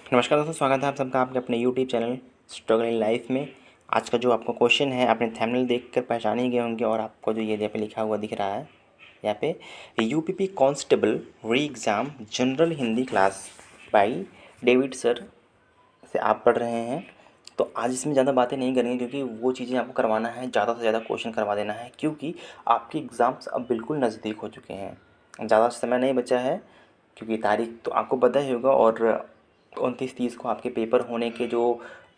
नमस्कार दोस्तों, स्वागत है आप सबका आपके अपने YouTube channel struggle in life में। आज का जो आपका क्वेश्चन है आपने थंबनेल देखकर पहचान ही गए होंगे और आपको जो ये यहाँ पे लिखा हुआ दिख रहा है यहाँ पे यूपीपी कांस्टेबल री exam general Hindi class by David sir से आप पढ़ रहे हैं। तो आज इसमें ज़्यादा बातें नहीं करेंगे क्योंकि वो चीज़ें आपको करवाना है, ज़्यादा से ज़्यादा क्वेश्चन करवा देना है क्योंकि आपके एग्ज़ाम्स अब बिल्कुल नज़दीक हो चुके हैं। ज़्यादा समय नहीं बचा है क्योंकि तारीख तो आपको पता ही होगा और 29-30 को आपके पेपर होने के जो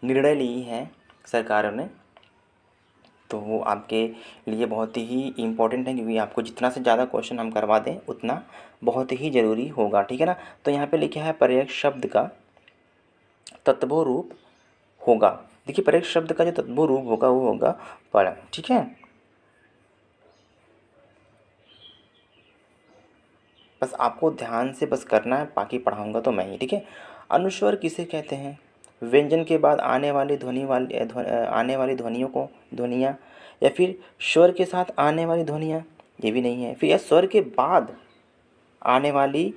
निर्णय लिए हैं सरकार ने, तो वो आपके लिए बहुत ही इम्पोर्टेंट है क्योंकि आपको जितना से ज़्यादा क्वेश्चन हम करवा दें उतना बहुत ही ज़रूरी होगा। ठीक है ना। तो यहाँ पे लिखा है पर्यायक शब्द का तत्वों रूप होगा। देखिए, पर्यायक शब्द का जो तत्वों रूप होगा वो होगा पर। ठीक है, बस आपको ध्यान से बस करना है, बाकी पढ़ाऊँगा तो मैं ही। ठीक है। अनुस्वर किसे कहते हैं? व्यंजन के बाद आने वाली ध्वनियों को ध्वनियाँ, या फिर स्वर के साथ आने वाली ध्वनियाँ, ये भी नहीं है। फिर या स्वर के बाद आने वाली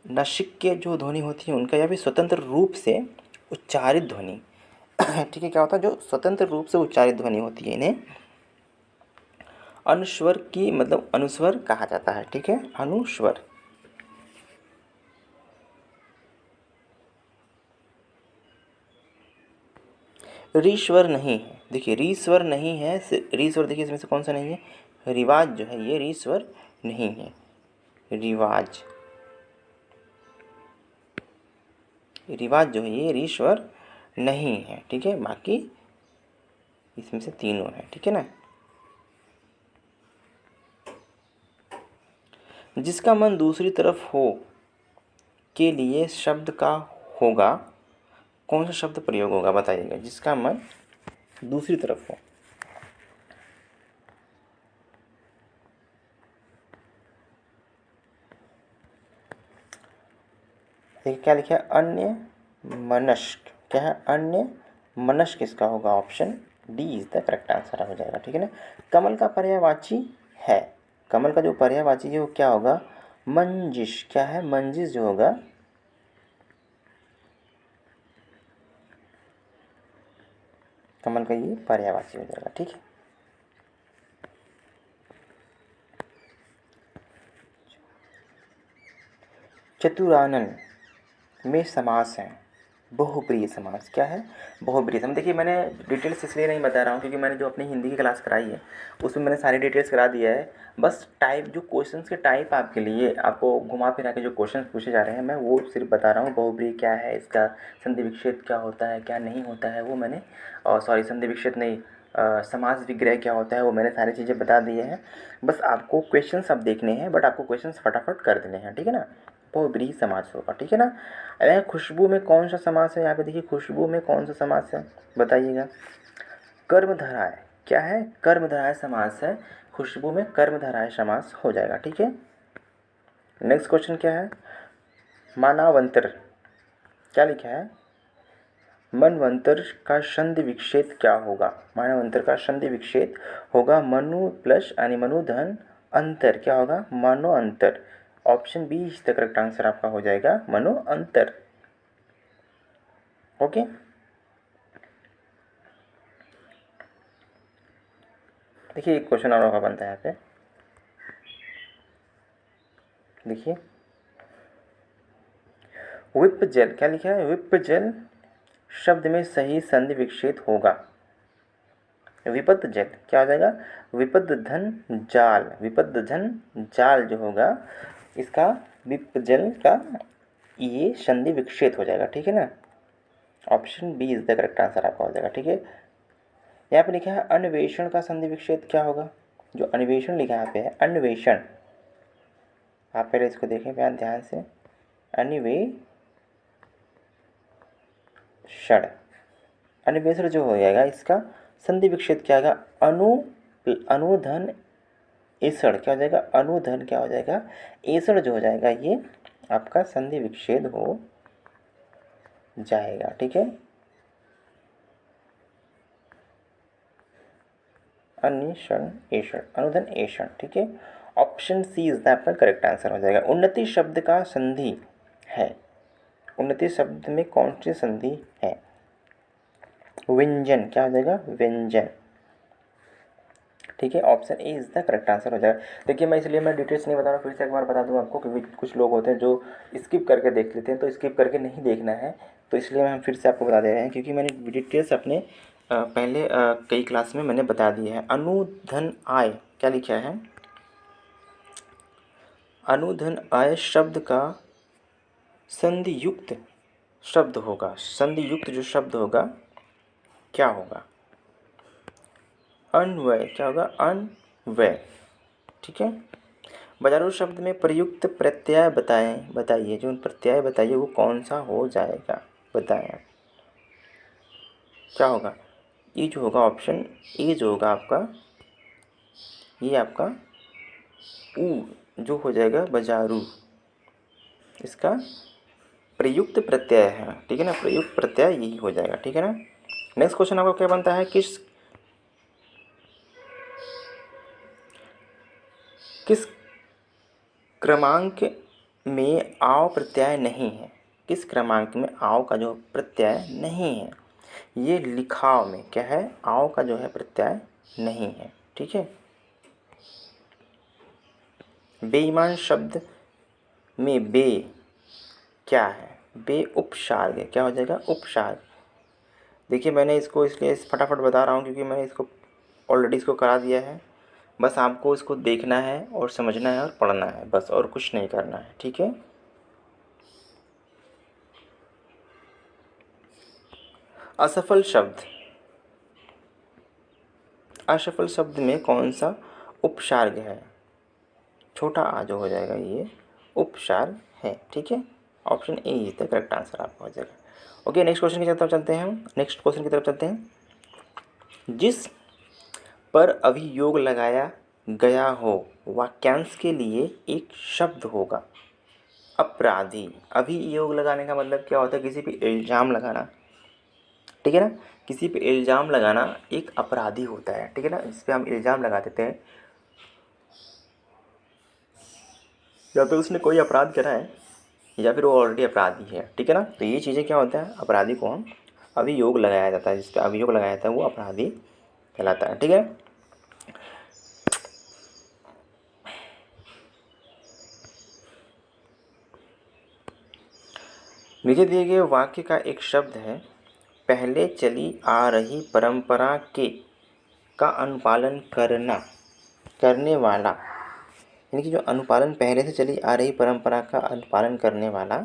नसिक के जो ध्वनि होती है उनका, या फिर स्वतंत्र रूप से उच्चारित ध्वनि। ठीक है, क्या होता है जो स्वतंत्र रूप से उच्चारित ध्वनि होती है इन्हें अनुस्वर की मतलब अनुस्वर कहा जाता है। ठीक है, अनुस्वर। रीश्वर नहीं है। देखिए, रीश्वर नहीं है, रीश्वर देखिए इसमें से कौन सा नहीं है? रिवाज जो है ये रीश्वर नहीं है। रिवाज, रिवाज जो है ये रीश्वर नहीं है। ठीक है, बाकी इसमें से तीनों है। ठीक है ना। जिसका मन दूसरी तरफ हो के लिए शब्द का होगा, कौन सा शब्द प्रयोग होगा बताइएगा। जिसका मन दूसरी तरफ हो। देखिए क्या लिखा है? अन्य मनस्क। क्या है? अन्य मनस्क किसका होगा? Option D is the correct answer हो जाएगा। ठीक है ना। कमल का पर्यायवाची है। कमल का जो पर्यायवाची है वो क्या होगा? मंजिश। क्या है? मंजिश जो होगा कमल का ये पर्यायवाची हो जाएगा। ठीक है। चतुरानन में समास है बहुप्रिय समास। क्या है? बहुप्रिय समास। देखिए, मैंने डिटेल्स इसलिए नहीं बता रहा हूँ क्योंकि मैंने जो अपनी हिंदी की क्लास कराई है उसमें मैंने सारी डिटेल्स करा दिया है। बस टाइप जो क्वेश्चंस के टाइप आपके लिए आपको घुमा फिरा के जो क्वेश्चंस पूछे जा रहे हैं मैं वो सिर्फ बता रहा हूँ। बहुप्रिय क्या है, इसका संधि विच्छेद क्या होता है, क्या नहीं होता है, वो मैंने सॉरी संधि विच्छेद नहीं, समास विग्रह क्या होता है वो मैंने सारी चीज़ें बता दिए हैं। बस आपको क्वेश्चंस अब देखने हैं, बट आपको क्वेश्चंस फटाफट कर देने हैं। ठीक है ना। बहुब्रीहि समास होगा। ठीक है ना। खुशबू में कौन सा समास है? यहाँ पे देखिए, खुशबू में कौन सा समास है बताइएगा। कर्मधारय। क्या है? कर्मधारय समास है। खुशबू में कर्मधारय समास हो जाएगा। ठीक है। नेक्स्ट क्वेश्चन क्या है? मानवांतर। क्या लिखा है? मनवंतर का संधि विच्छेद क्या होगा? मानवांतर का संधि विच्छेद होगा मनु प्लस यानी मनुधन अंतर। क्या होगा? मनो अंतर। Option B is the correct answer आपका हो जाएगा, मनो अंतर। ओके। देखिए, एक क्वेश्चन और होगा बनता है यहाँ पे। देखिए, विप्पजल। क्या लिखा है? विप्पजल शब्द में सही संधि विच्छेद होगा विपद जल। क्या हो जाएगा? विपद धन जाल। विपद धन जाल जो होगा इसका विपजल का ये संधि विच्छेद हो जाएगा। ठीक है ना। Option B is the correct answer आपका हो जाएगा। ठीक है। यहाँ पे लिखा है अन्वेषण का संधि विच्छेद क्या होगा? जो अन्वेषण लिखा है यहाँ पे है अन्वेषण। आप पहले इसको देखें बयान ध्यान से। अन्वेषण, अन्वेषण जो हो जाएगा इसका संधि विच्छेद क्या होगा? अनुधन एसड़। क्या हो जाएगा? अनुधन क्या हो जाएगा? एसड़ जो हो जाएगा ये आपका संधि विच्छेद हो जाएगा। ठीक है। अनिषण एषण, अनुधन एषण। ठीक है। ऑप्शन सी इज द आपका करेक्ट आंसर हो जाएगा। उन्नति शब्द का संधि है उन्नति शब्द में कौन सी संधि है? व्यंजन। क्या हो जाएगा? व्यंजन। ठीक है, option A is the correct answer हो जाएगा। देखिए मैं इसलिए मैं डिटेल्स नहीं बता रहा हूँ, फिर से एक बार बता दूँ आपको, क्योंकि कुछ लोग होते हैं जो स्किप करके देख लेते हैं, तो स्किप करके नहीं देखना है। तो इसलिए हम फिर से आपको बता दे रहे हैं, क्योंकि मैंने डिटेल्स अपने पहले कई क्लास में मैंने बता दिए हैं। अनुधन आय क्या लिखा है? अनुधन आय शब्द का संधि युक्त शब्द होगा। संधि युक्त जो शब्द होगा क्या होगा? अन्वय। क्या होगा? अन्वय। ठीक है, बाजारू शब्द में प्रयुक्त प्रत्यय बताइए। जो प्रत्यय बताइए वो कौन सा हो जाएगा, बताएं आप। क्या होगा? ये जो होगा ऑप्शन ए जो होगा आपका, ये आपका ऊ जो हो जाएगा बाजारू, इसका प्रयुक्त प्रत्यय है। ठीक है ना, प्रयुक्त प्रत्यय यही हो जाएगा। ठीक है ना। नेक्स्ट क्वेश्चन आपका क्या बनता है? किस किस क्रमांक में आव प्रत्यय नहीं है? किस क्रमांक में आव का जो प्रत्यय नहीं है? ये लिखाव में क्या है? आव का जो है प्रत्यय नहीं है। ठीक है। बेईमान शब्द में बे क्या है? बे उपसर्ग है। क्या हो जाएगा? उपसर्ग। देखिए मैंने इसको इसलिए फटाफट बता रहा हूँ क्योंकि मैंने इसको ऑलरेडी इसको करा दिया है। बस आपको इसको देखना है और समझना है और पढ़ना है, बस, और कुछ नहीं करना है। ठीक है। असफल शब्द। असफल शब्द में कौन सा उपसर्ग है? छोटा आ जो हो जाएगा, ये उपसर्ग है। ठीक है, option A is the correct answer आपका हो जाएगा। ओके, नेक्स्ट क्वेश्चन की तरफ चलते हैं हम। नेक्स्ट क्वेश्चन की तरफ चलते हैं। जिस पर अभियोग लगाया गया हो वाक्यांश के लिए एक शब्द होगा। अपराधी। अभियोग लगाने का मतलब क्या होता है? किसी पे इल्ज़ाम लगाना। ठीक है ना, किसी पे इल्ज़ाम लगाना एक अपराधी होता है। ठीक है ना, जिस पे हम इल्ज़ाम लगा देते हैं या फिर उसने कोई अपराध करा है या फिर वो ऑलरेडी अपराधी है। ठीक है ना, तो ये चीज़ें क्या होता है? अपराधी को हम अभियोग लगाया जाता है। जिस पे अभियोग लगाया जाता है वो अपराधी कहलाता है। ठीक है। नीचे दिए गए वाक्य का एक शब्द है पहले चली आ रही परंपरा के का अनुपालन करने वाला। यानी कि जो अनुपालन पहले से चली आ रही परंपरा का अनुपालन करने वाला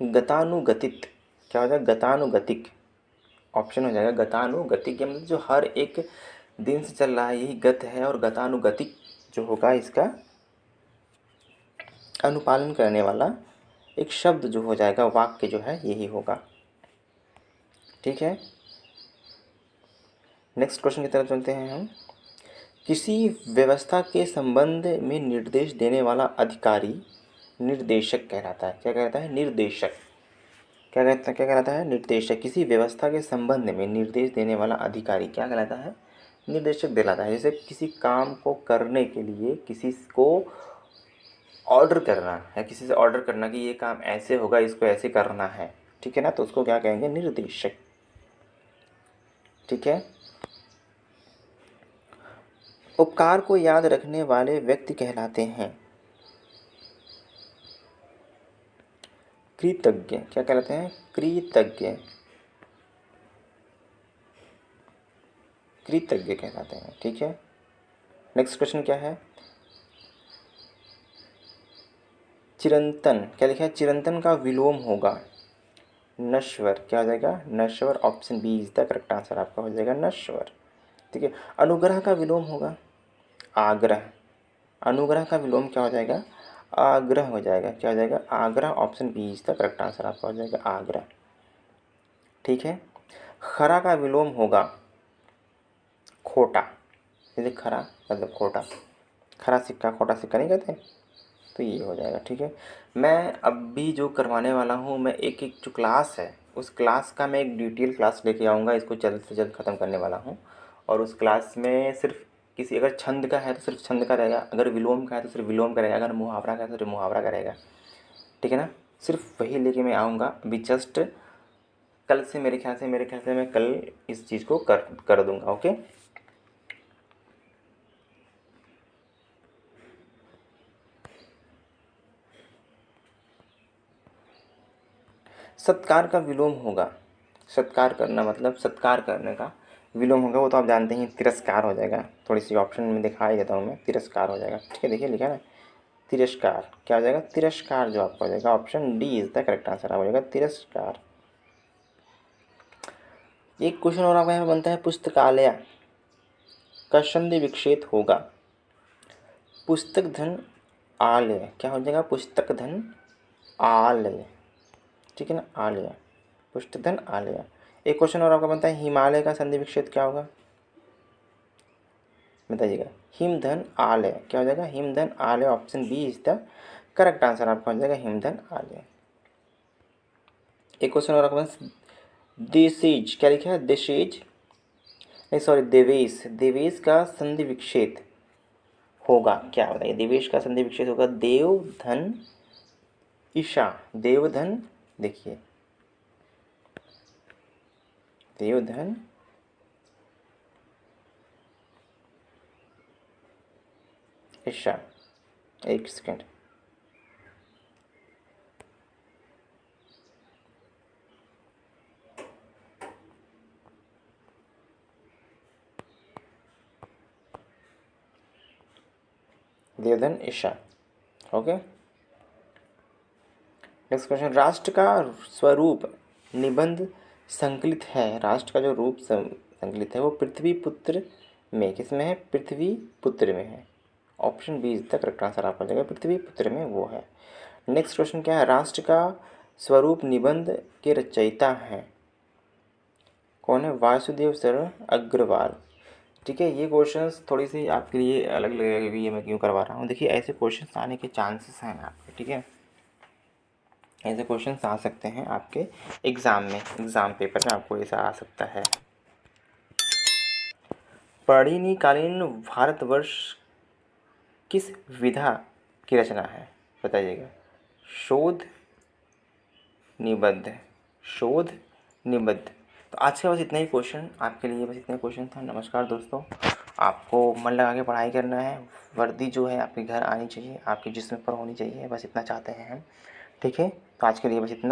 गतानुगतिक। क्या हो जाएगा? गतानुगतिक। ऑप्शन हो जाएगा गतानुगतिक। मतलब जो हर एक दिन से चल रहा है यही गत है, और गतानुगतिक जो होगा इसका अनुपालन करने वाला एक शब्द जो हो जाएगा, वाक्य जो है यही होगा। ठीक है, नेक्स्ट क्वेश्चन की तरफ चलते हैं हम। किसी व्यवस्था के संबंध में निर्देश देने वाला अधिकारी निर्देशक कहलाता है। क्या कहलाता है? निर्देशक। क्या कहलाता है? निर्देशक। किसी व्यवस्था के संबंध में निर्देश देने वाला अधिकारी क्या कहलाता है? निर्देशक कहलाता है। जैसे किसी काम को करने के लिए किसी को ऑर्डर करना है, किसी से ऑर्डर करना कि ये काम ऐसे होगा, इसको ऐसे करना है। ठीक है ना, तो उसको क्या कहेंगे? निर्देशक। ठीक है। उपकार को याद रखने वाले व्यक्ति कहलाते हैं कृतज्ञ। क्या कहलाते हैं? कृतज्ञ। कृतज्ञ कहलाते हैं। ठीक है, नेक्स्ट क्वेश्चन क्या है? चिरंतन। क्या लिखा है? चिरंतन का विलोम होगा नश्वर। क्या हो जाएगा? नश्वर। Option B is the correct answer आपका हो जाएगा, नश्वर। ठीक है, अनुग्रह का विलोम होगा आग्रह। अनुग्रह का विलोम क्या हो जाएगा? आग्रह हो जाएगा। क्या हो जाएगा? आग्रह। Option B is the correct answer आपका हो जाएगा, आग्रह। ठीक है, खरा का विलोम होगा खोटा। जैसे खरा मतलब खोटा, खरा सिक्का खोटा सिक्का नहीं कहते, तो ये हो जाएगा। ठीक है, मैं अभी जो करवाने वाला हूँ, मैं एक एक जो क्लास है उस क्लास का मैं एक डिटेल क्लास लेके आऊँगा। इसको जल्द से जल्द ख़त्म करने वाला हूँ, और उस क्लास में सिर्फ किसी अगर छंद का है तो सिर्फ छंद का रहेगा, अगर विलोम का है तो सिर्फ विलोम का रहेगा, अगर मुहावरा का है तो सिर्फ मुहावरा का रहेगा। ठीक है ना, सिर्फ वही लेके मैं आऊँगा अभी जस्ट कल से, मेरे ख्याल से मैं कल इस चीज़ को कर दूँगा। ओके, सत्कार का विलोम होगा, सत्कार करना मतलब सत्कार करने का विलोम होगा, वो तो आप जानते हैं, तिरस्कार हो जाएगा। थोड़ी सी ऑप्शन में दिखा ही देता हूँ मैं, तिरस्कार हो जाएगा। ठीक है, देखिए लिखा है ना, तिरस्कार क्या हो जाएगा, तिरस्कार जो आपका हो जाएगा, option D is the correct answer हो जाएगा, तिरस्कार। एक क्वेश्चन और आपका यहाँ बनता है, पुस्तकालय का संधि विच्छेद होगा, पुस्तक धन आलय, क्या हो जाएगा, पुस्तक धन आलय। ठीक है ना, आलय, पुस्तक धन आलय। एक क्वेश्चन और आपका बनता है, हिमालय का संधि विच्छेद क्या होगा, बताइएगा। हिमधन आलय क्या हो जाएगा, हिमधन आलय, option B is the correct answer आपका हो जाएगा, हिमधन आलय। एक क्वेश्चन और आपके पास, दिसेज क्या लिखा है, दिसेज नहीं सॉरी देवेश, देवेश का संधि विच्छेद होगा, क्या बताइए, देवेश का संधि विच्छेद होगा, देव धन ईशा, देव धन, देखिए देव धन ईशा, एक second, Devdhan Isha. Okay, next question, राष्ट्र का स्वरूप निबंध संकलित है, राष्ट्र का जो रूप संकलित है वो पृथ्वी पुत्र में, किसमें है, पृथ्वी पुत्र में है, option B is the correct answer आपका जाएगा, पृथ्वी पुत्र में वो है। नेक्स्ट क्वेश्चन क्या है, राष्ट्र का स्वरूप निबंध के रचयिता हैं, कौन है, वासुदेव शरण अग्रवाल। ठीक है, ये क्वेश्चंस थोड़ी सी आपके लिए अलग लगेगा कि ये मैं क्यों करवा रहा हूँ, देखिए ऐसे क्वेश्चंस आने के चांसेस हैं आपके। ठीक है, ऐसे क्वेश्चंस आ सकते हैं आपके एग्ज़ाम में, एग्ज़ाम पेपर में आपको ऐसा आ सकता है। पर्णिकालीन भारतवर्ष किस विधा की रचना है, बताइएगा, शोध, निबद्ध, शोध, निबद्ध। तो आज का बस इतना ही क्वेश्चन आपके लिए, बस इतना क्वेश्चन था। नमस्कार दोस्तों, आपको मन लगा के पढ़ाई करना है, वर्दी जो है आपके घर आनी चाहिए, आपके जिस्म पर होनी चाहिए, बस इतना चाहते हैं हम। ठीक है, तो आज के लिए बस इतना।